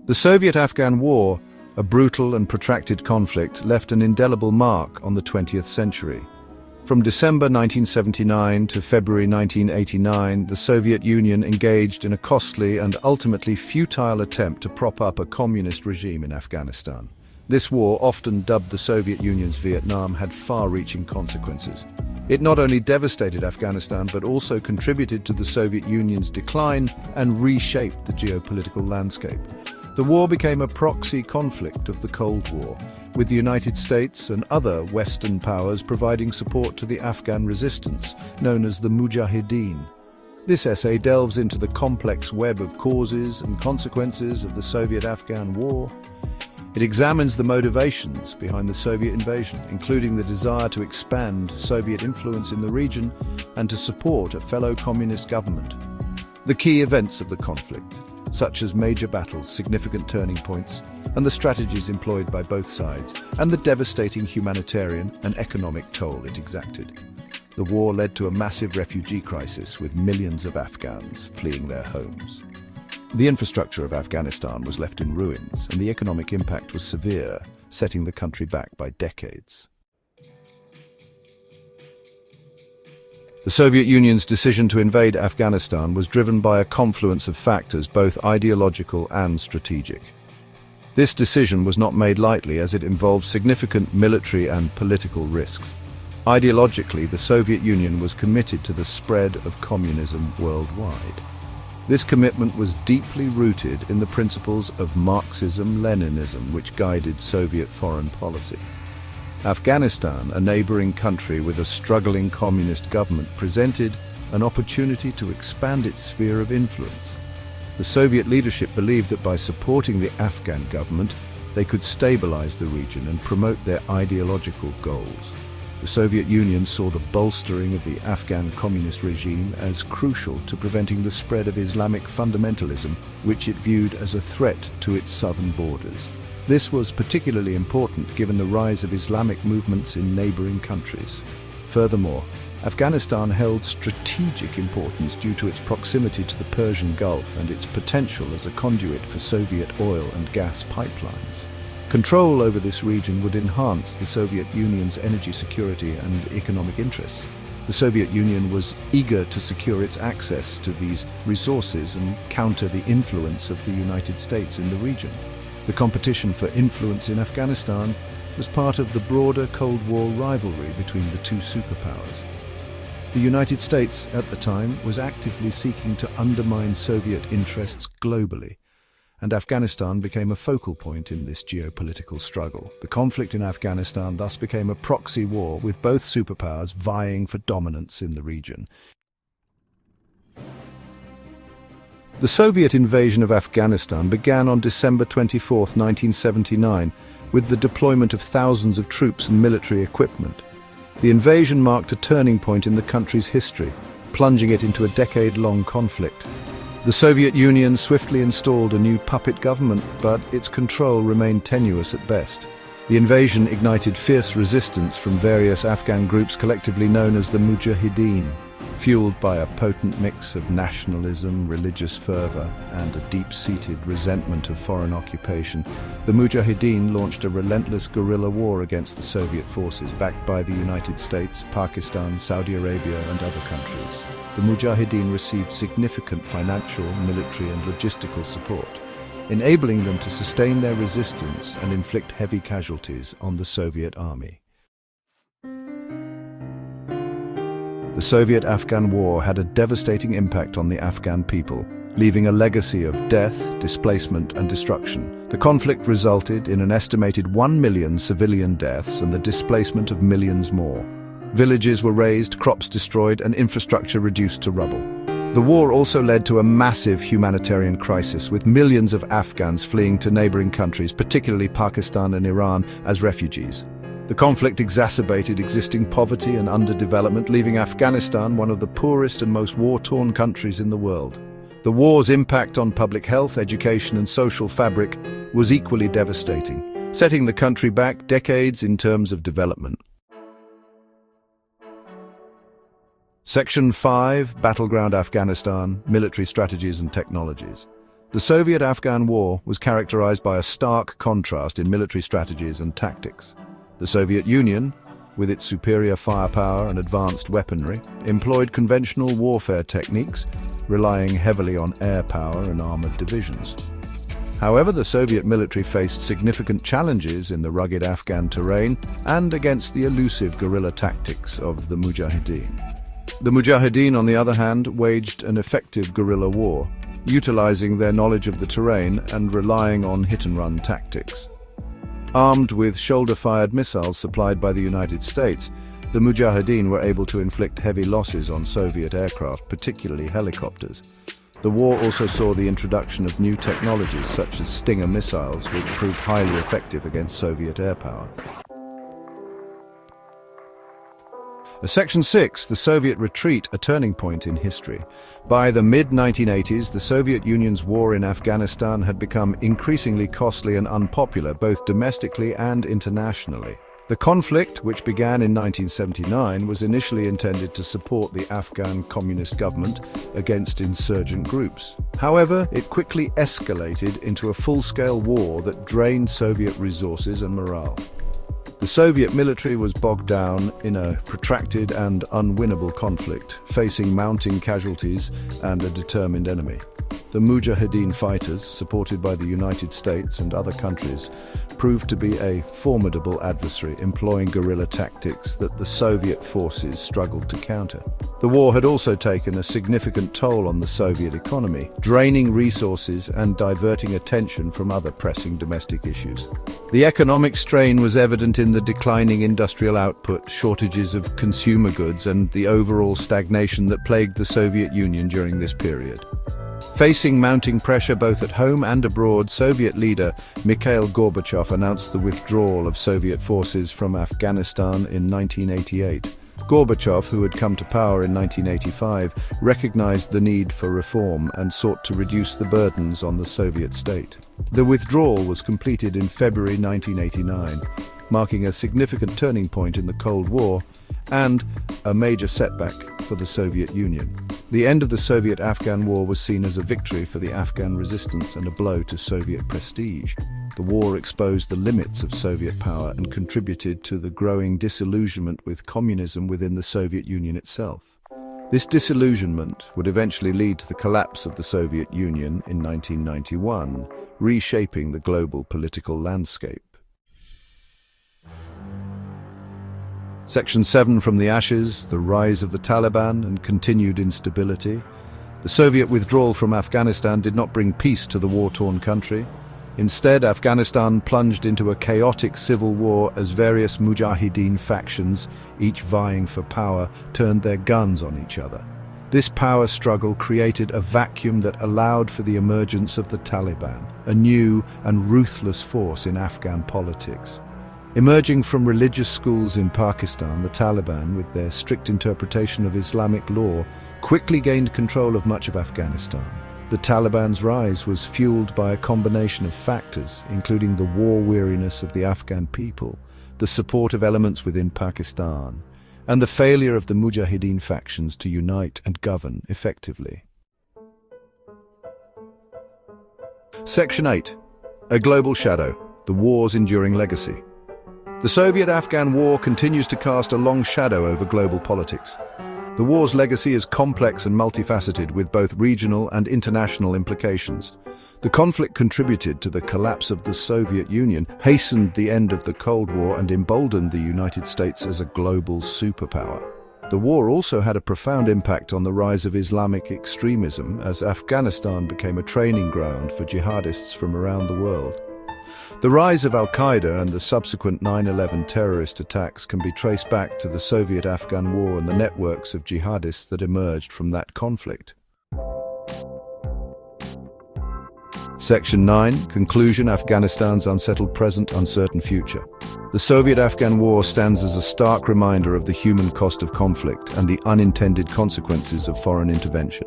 The Soviet-Afghan War, a brutal and protracted conflict, left an indelible mark on the 20th century. From December 1979 to February 1989, the Soviet Union engaged in a costly and ultimately futile attempt to prop up a communist regime in Afghanistan. This war, often dubbed the Soviet Union's Vietnam, had far-reaching consequences. It not only devastated Afghanistan but also contributed to the Soviet Union's decline and reshaped the geopolitical landscape. The war became a proxy conflict of the Cold War, with the United States and other Western powers providing support to the Afghan resistance, known as the mujahedeen. This essay delves into the complex web of causes and consequences of the Soviet-Afghan War. It examines the motivations behind the Soviet invasion, including the desire to expand Soviet influence in the region and to support a fellow communist government. The key events of the conflict, such as major battles, significant turning points, and the strategies employed by both sides, and the devastating humanitarian and economic toll it exacted. The war led to a massive refugee crisis, with millions of Afghans fleeing their homes. The infrastructure of Afghanistan was left in ruins, and the economic impact was severe, setting the country back by decades. The Soviet Union's decision to invade Afghanistan was driven by a confluence of factors, both ideological and strategic. This decision was not made lightly, as it involved significant military and political risks. Ideologically, the Soviet Union was committed to the spread of communism worldwide. This commitment was deeply rooted in the principles of Marxism-Leninism, which guided Soviet foreign policy. Afghanistan, a neighboring country with a struggling communist government, presented an opportunity to expand its sphere of influence. The Soviet leadership believed that by supporting the Afghan government, they could stabilize the region and promote their ideological goals. The Soviet Union saw the bolstering of the Afghan communist regime as crucial to preventing the spread of Islamic fundamentalism, which it viewed as a threat to its southern borders. This was particularly important given the rise of Islamic movements in neighboring countries. Furthermore, Afghanistan held strategic importance due to its proximity to the Persian Gulf and its potential as a conduit for Soviet oil and gas pipelines. Control over this region would enhance the Soviet Union's energy security and economic interests. The Soviet Union was eager to secure its access to these resources and counter the influence of the United States in the region. The competition for influence in Afghanistan was part of the broader Cold War rivalry between the two superpowers. The United States, at the time, was actively seeking to undermine Soviet interests globally, and Afghanistan became a focal point in this geopolitical struggle. The conflict in Afghanistan thus became a proxy war, with both superpowers vying for dominance in the region. The Soviet invasion of Afghanistan began on December 24, 1979, with the deployment of thousands of troops and military equipment. The invasion marked a turning point in the country's history, plunging it into a decade-long conflict. The Soviet Union swiftly installed a new puppet government, but its control remained tenuous at best. The invasion ignited fierce resistance from various Afghan groups collectively known as the mujahedeen. Fueled by a potent mix of nationalism, religious fervor, and a deep-seated resentment of foreign occupation, the mujahedeen launched a relentless guerrilla war against the Soviet forces, backed by the United States, Pakistan, Saudi Arabia, and other countries. The mujahedeen received significant financial, military, and logistical support, enabling them to sustain their resistance and inflict heavy casualties on the Soviet army. The Soviet-Afghan War had a devastating impact on the Afghan people, leaving a legacy of death, displacement, and destruction. The conflict resulted in an estimated 1 million civilian deaths and the displacement of millions more. Villages were razed, crops destroyed, and infrastructure reduced to rubble. The war also led to a massive humanitarian crisis, with millions of Afghans fleeing to neighboring countries, particularly Pakistan and Iran, as refugees. The conflict exacerbated existing poverty and underdevelopment, leaving Afghanistan one of the poorest and most war-torn countries in the world. The war's impact on public health, education, and social fabric was equally devastating, setting the country back decades in terms of development. Section 5, Battleground Afghanistan, Military Strategies and Technologies. The Soviet-Afghan War was characterized by a stark contrast in military strategies and tactics. The Soviet Union, with its superior firepower and advanced weaponry, employed conventional warfare techniques, relying heavily on air power and armored divisions. However, the Soviet military faced significant challenges in the rugged Afghan terrain and against the elusive guerrilla tactics of the mujahedeen. The mujahedeen, on the other hand, waged an effective guerrilla war, utilizing their knowledge of the terrain and relying on hit-and-run tactics. Armed with shoulder-fired missiles supplied by the United States, the mujahedeen were able to inflict heavy losses on Soviet aircraft, particularly helicopters. The war also saw the introduction of new technologies such as Stinger missiles, which proved highly effective against Soviet air power. Section 6, the Soviet retreat, a turning point in history. By the mid-1980s, the Soviet Union's war in Afghanistan had become increasingly costly and unpopular, both domestically and internationally. The conflict, which began in 1979, was initially intended to support the Afghan communist government against insurgent groups. However, it quickly escalated into a full-scale war that drained Soviet resources and morale. The Soviet military was bogged down in a protracted and unwinnable conflict, facing mounting casualties and a determined enemy. The mujahedeen fighters, supported by the United States and other countries, proved to be a formidable adversary, employing guerrilla tactics that the Soviet forces struggled to counter. The war had also taken a significant toll on the Soviet economy, draining resources and diverting attention from other pressing domestic issues. The economic strain was evident in the declining industrial output, shortages of consumer goods, and the overall stagnation that plagued the Soviet Union during this period. Facing mounting pressure both at home and abroad, Soviet leader Mikhail Gorbachev announced the withdrawal of Soviet forces from Afghanistan in 1988. Gorbachev, who had come to power in 1985, recognized the need for reform and sought to reduce the burdens on the Soviet state. The withdrawal was completed in February 1989, marking a significant turning point in the Cold War and a major setback for the Soviet Union. The end of the Soviet-Afghan War was seen as a victory for the Afghan resistance and a blow to Soviet prestige. The war exposed the limits of Soviet power and contributed to the growing disillusionment with communism within the Soviet Union itself. This disillusionment would eventually lead to the collapse of the Soviet Union in 1991, reshaping the global political landscape. Section 7, from the ashes, the rise of the Taliban and continued instability. The Soviet withdrawal from Afghanistan did not bring peace to the war-torn country. Instead, Afghanistan plunged into a chaotic civil war as various mujahedeen factions, each vying for power, turned their guns on each other. This power struggle created a vacuum that allowed for the emergence of the Taliban, a new and ruthless force in Afghan politics. Emerging from religious schools in Pakistan, the Taliban, with their strict interpretation of Islamic law, quickly gained control of much of Afghanistan. The Taliban's rise was fueled by a combination of factors, including the war weariness of the Afghan people, the support of elements within Pakistan, and the failure of the mujahedeen factions to unite and govern effectively. Section 8. A Global Shadow, the war's enduring legacy. The Soviet-Afghan War continues to cast a long shadow over global politics. The war's legacy is complex and multifaceted, with both regional and international implications. The conflict contributed to the collapse of the Soviet Union, hastened the end of the Cold War, and emboldened the United States as a global superpower. The war also had a profound impact on the rise of Islamic extremism, as Afghanistan became a training ground for jihadists from around the world. The rise of Al-Qaeda and the subsequent 9/11 terrorist attacks can be traced back to the Soviet-Afghan War and the networks of jihadists that emerged from that conflict. Section 9. Conclusion: Afghanistan's unsettled present, uncertain future. The Soviet-Afghan War stands as a stark reminder of the human cost of conflict and the unintended consequences of foreign intervention.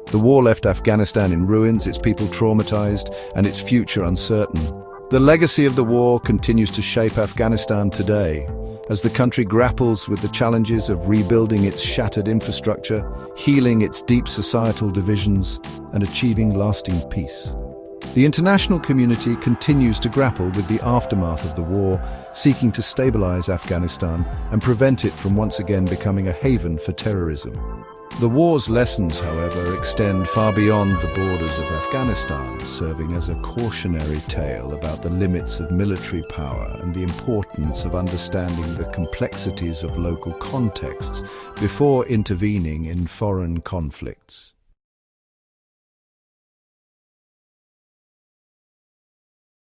The war left Afghanistan in ruins, its people traumatized, and its future uncertain. The legacy of the war continues to shape Afghanistan today, as the country grapples with the challenges of rebuilding its shattered infrastructure, healing its deep societal divisions, and achieving lasting peace. The international community continues to grapple with the aftermath of the war, seeking to stabilize Afghanistan and prevent it from once again becoming a haven for terrorism. The war's lessons, however, extend far beyond the borders of Afghanistan, serving as a cautionary tale about the limits of military power and the importance of understanding the complexities of local contexts before intervening in foreign conflicts.